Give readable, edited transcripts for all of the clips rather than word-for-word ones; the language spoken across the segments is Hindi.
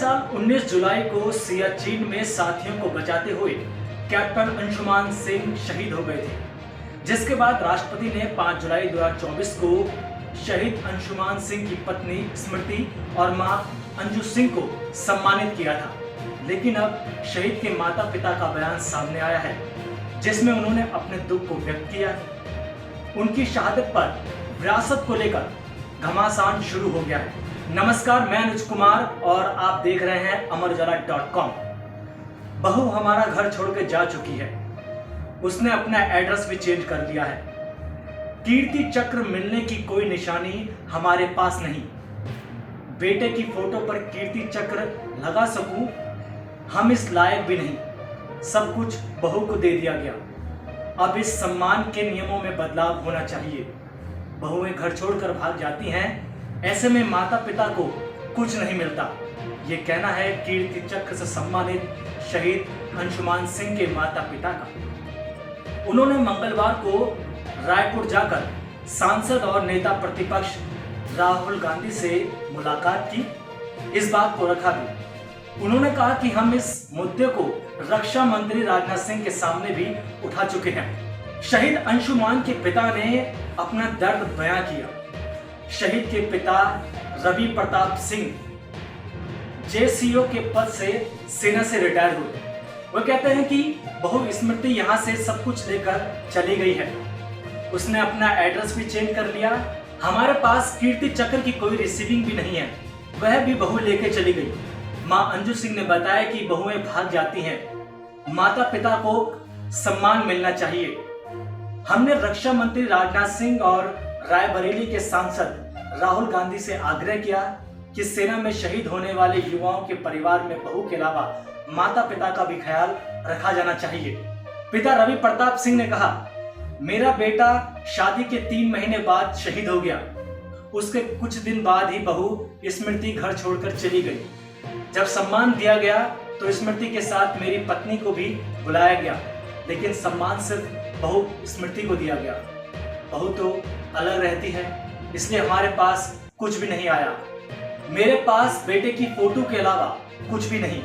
साल 19 जुलाई को सियाचिन में साथियों को बचाते हुए कैप्टन अंशुमान सिंह शहीद हो गए थे, जिसके बाद राष्ट्रपति ने 5 जुलाई 2024 को शहीद अंशुमान सिंह की पत्नी स्मृति और मां अंजू सिंह को सम्मानित किया था। लेकिन अब शहीद के माता पिता का बयान सामने आया है, जिसमें उन्होंने अपने दुख को व्यक्त किया है। उनकी शहादत पर विरासत को लेकर घमासान शुरू हो गया है। नमस्कार, मैं अनुज कुमार और आप देख रहे हैं अमरउजाला.com। बहू हमारा घर छोड़ के जा चुकी है, उसने अपना एड्रेस भी चेंज कर लिया है। कीर्ति चक्र मिलने की कोई निशानी हमारे पास नहीं। बेटे की फोटो पर कीर्ति चक्र लगा सकूं, हम इस लायक भी नहीं। सब कुछ बहू को दे दिया गया। अब इस सम्मान के नियमों में बदलाव होना चाहिए। बहुएं घर छोड़कर भाग जाती हैं, ऐसे में माता पिता को कुछ नहीं मिलता। ये कहना है कीर्ति चक्र से सम्मानित शहीद अंशुमान सिंह के माता पिता का। उन्होंने मंगलवार को रायपुर जाकर सांसद और नेता प्रतिपक्ष राहुल गांधी से मुलाकात की, इस बात को रखा भी। उन्होंने कहा कि हम इस मुद्दे को रक्षा मंत्री राजनाथ सिंह के सामने भी उठा चुके हैं। शहीद अंशुमान के पिता ने अपना दर्द बयां किया। शहीद के पिता रवि प्रताप सिंह जेसीओ के पद से सेना से रिटायर हुए। वो कहते हैं कि बहू स्मृति यहाँ से सब कुछ लेकर चली गई है। उसने अपना एड्रेस भी चेंज कर लिया। हमारे पास कीर्ति चक्र की कोई रिसीविंग भी नहीं है, वह भी बहू लेके चली गई। मां अंजू सिंह ने बताया कि बहुएं भाग जाती हैं, माता पिता को सम्मान मिलना चाहिए। हमने रक्षा मंत्री राजनाथ सिंह और रायबरेली के सांसद राहुल गांधी से आग्रह किया कि सेना में शहीद होने वाले युवाओं के परिवार में बहू के अलावा माता पिता का भी ख्याल रखा जाना चाहिए। पिता रवि प्रताप सिंह ने कहा, मेरा बेटा शादी के 3 महीने बाद शहीद हो गया। उसके कुछ दिन बाद ही बहू स्मृति घर छोड़कर चली गई। जब सम्मान दिया गया तो स्मृति के साथ मेरी पत्नी को भी बुलाया गया, लेकिन सम्मान सिर्फ बहू स्मृति को दिया गया। बहू तो अलग रहती है, इसलिए हमारे पास कुछ भी नहीं आया। मेरे पास बेटे की फोटो के अलावा कुछ भी नहीं,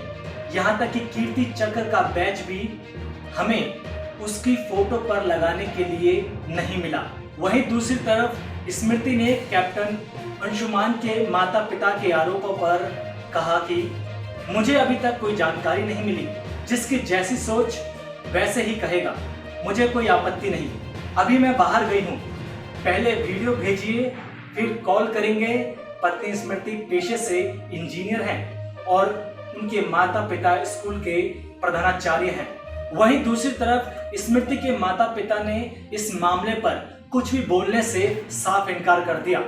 यहाँ तक कि कीर्ति चक्र का बैच भी हमें उसकी फोटो पर लगाने के लिए नहीं मिला। वहीं दूसरी तरफ स्मृति ने कैप्टन अंशुमान के माता पिता के आरोपों पर कहा कि मुझे अभी तक कोई जानकारी नहीं मिली, जिसकी जैसी सोच वैसे ही कहेगा, मुझे कोई आपत्ति नहीं। अभी मैं बाहर गई हूँ, पहले वीडियो भेजिए फिर कॉल करेंगे। पत्नी स्मृति पेशे से इंजीनियर हैं और उनके माता पिता स्कूल के प्रधानाचार्य हैं। वहीं दूसरी तरफ स्मृति के माता पिता ने इस मामले पर कुछ भी बोलने से साफ इनकार कर दिया।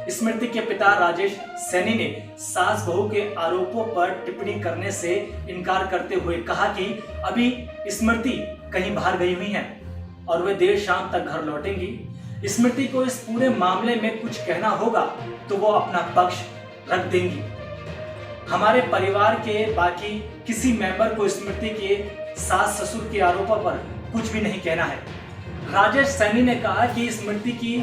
स्मृति के पिता राजेश सैनी ने सास बहू के आरोपों पर टिप्पणी करने से इनकार करते हुए कहा कि अभी स्मृति कहीं बाहर गई हुई हैं और वे देर शाम तक घर लौटेंगी। स्मृति को इस पूरे मामले में कुछ कहना होगा तो वो अपना पक्ष रख देंगी। हमारे परिवार के बाकी किसी मेंबर को स्मृति के सास ससुर के आरोपों पर कुछ भी नहीं कहना है। राजेश सैनी ने कहा कि स्मृति की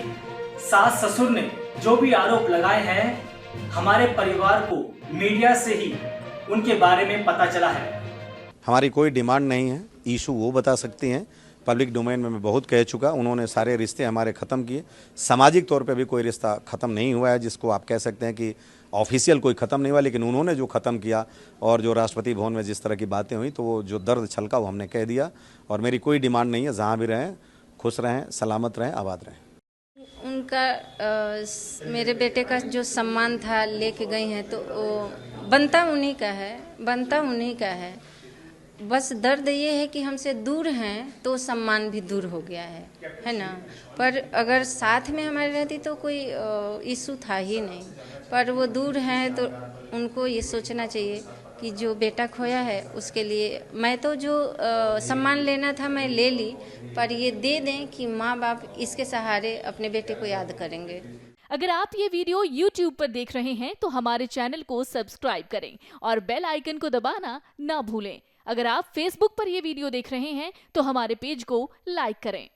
सास ससुर ने जो भी आरोप लगाए हैं, हमारे परिवार को मीडिया से ही उनके बारे में पता चला है। हमारी कोई डिमांड नहीं है, इशू वो बता सकती हैं। पब्लिक डोमेन में मैं बहुत कह चुका, उन्होंने सारे रिश्ते हमारे ख़त्म किए। सामाजिक तौर पे भी कोई रिश्ता ख़त्म नहीं हुआ है, जिसको आप कह सकते हैं कि ऑफिशियल कोई ख़त्म नहीं हुआ, लेकिन उन्होंने जो ख़त्म किया और जो राष्ट्रपति भवन में जिस तरह की बातें हुई, तो वो जो दर्द छलका वो हमने कह दिया। और मेरी कोई डिमांड नहीं है, जहाँ भी रहें खुश रहें, सलामत रहें, आबाद रहें। उनका मेरे बेटे का जो सम्मान था लेके गई हैं, तो बनता उन्हीं का है। बस दर्द ये है कि हमसे दूर हैं तो सम्मान भी दूर हो गया है ना। पर अगर साथ में हमारे रहती तो कोई इशू था ही नहीं, पर वो दूर हैं तो उनको ये सोचना चाहिए कि जो बेटा खोया है उसके लिए मैं तो जो सम्मान लेना था मैं ले ली, पर ये दे दें कि माँ बाप इसके सहारे अपने बेटे को याद करेंगे। अगर आप ये वीडियो YouTube पर देख रहे हैं तो हमारे चैनल को सब्सक्राइब करें और बेल आइकन को दबाना ना भूलें। अगर आप Facebook पर ये वीडियो देख रहे हैं तो हमारे पेज को लाइक करें।